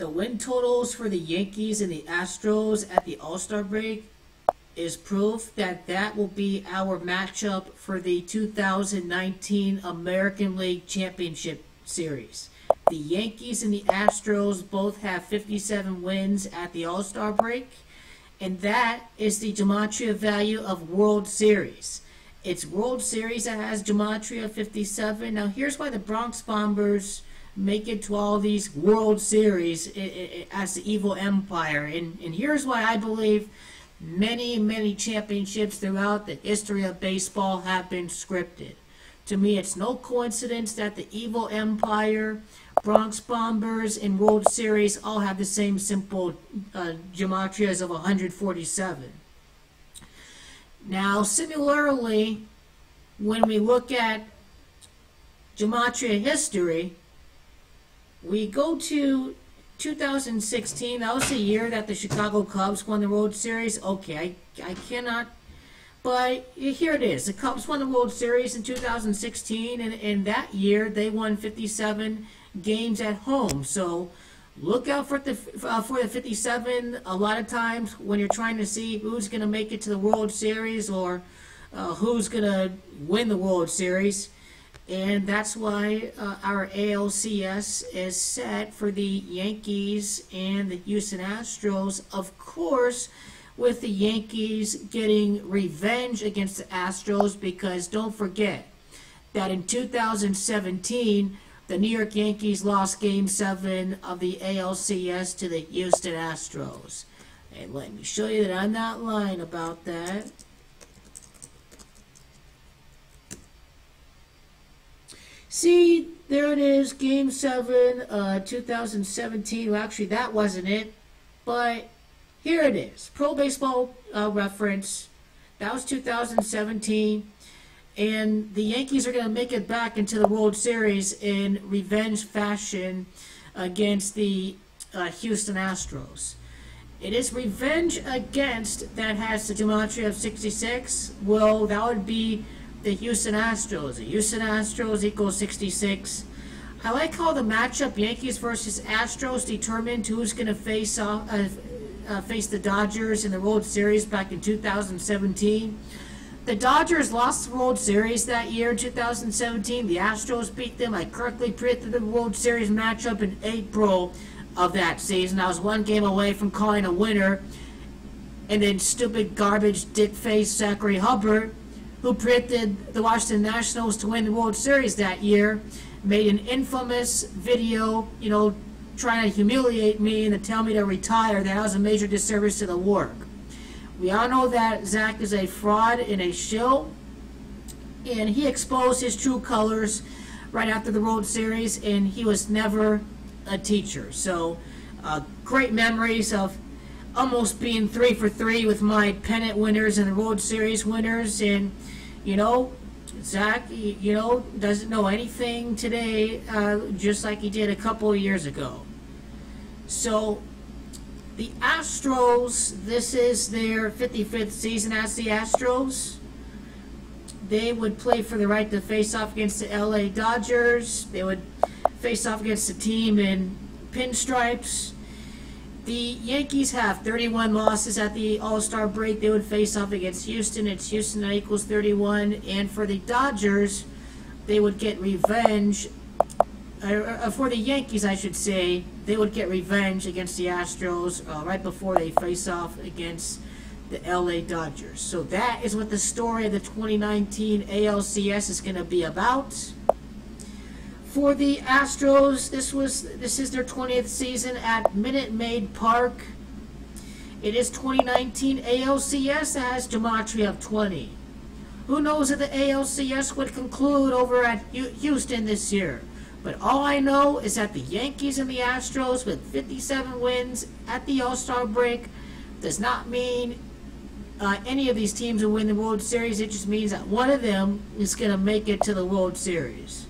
The win totals for the Yankees and the Astros at the All-Star break is proof that that will be our matchup for the 2019 American League Championship Series. The Yankees and the Astros both have 57 wins at the All-Star break, and that is the gematria value of World Series. It's World Series that has gematria 57. Now here's why the Bronx Bombers make it to all these World Series as the evil empire, and here's why I believe many championships throughout the history of baseball have been scripted. To me, it's no coincidence that the evil empire, Bronx Bombers, and World Series all have the same simple gematrias of 147. Now, similarly, when we look at gematria history, we go to 2016. That was the year that the Chicago Cubs won the World Series. Okay, I cannot, but here it is. The Cubs won the World Series in 2016, and in that year they won 57 games at home. So look out for the 57. A lot of times when you're trying to see who's going to make it to the World Series or who's going to win the World Series. And that's why our ALCS is set for the Yankees and the Houston Astros. Of course, with the Yankees getting revenge against the Astros, because don't forget that in 2017, the New York Yankees lost Game 7 of the ALCS to the Houston Astros. And let me show you that I'm not lying about that. See, there it is, Game 7, 2017. Well, actually, that wasn't it. But here it is. Pro Baseball Reference. That was 2017. And the Yankees are going to make it back into the World Series in revenge fashion against the Houston Astros. It is revenge against that has the gematria of 66. Well, that would be the Houston Astros. The Houston Astros equals 66. I like how the matchup Yankees versus Astros determined who's going to face the Dodgers in the World Series back in 2017. The Dodgers lost the World Series that year, 2017. The Astros beat them. I correctly predicted the World Series matchup in April of that season. I was one game away from calling a winner. And then stupid garbage dick-faced Zachary Hubbard, who predicted the Washington Nationals to win the World Series that year, made an infamous video, trying to humiliate me and to tell me to retire. That was a major disservice to the work. We all know that Zach is a fraud and a shill, and he exposed his true colors right after the World Series, and he was never a teacher. So, great memories of almost being 3 for 3 with my pennant winners and the World Series winners. And Zach doesn't know anything today, just like he did a couple of years ago. So the Astros, this is their 55th season as the Astros. They would play for the right to face off against the LA Dodgers. They would face off against the team in pinstripes. The Yankees have 31 losses at the All-Star break. They would face off against Houston. It's Houston that equals 31. And for the Dodgers, they would get revenge. For the Yankees, I should say, they would get revenge against the Astros right before they face off against the LA Dodgers. So that is what the story of the 2019 ALCS is going to be about. For the Astros, this is their 20th season at Minute Maid Park. It is 2019 ALCS that has gematria of 20. Who knows if the ALCS would conclude over at Houston this year? But all I know is that the Yankees and the Astros with 57 wins at the All-Star break does not mean any of these teams will win the World Series. It just means that one of them is going to make it to the World Series.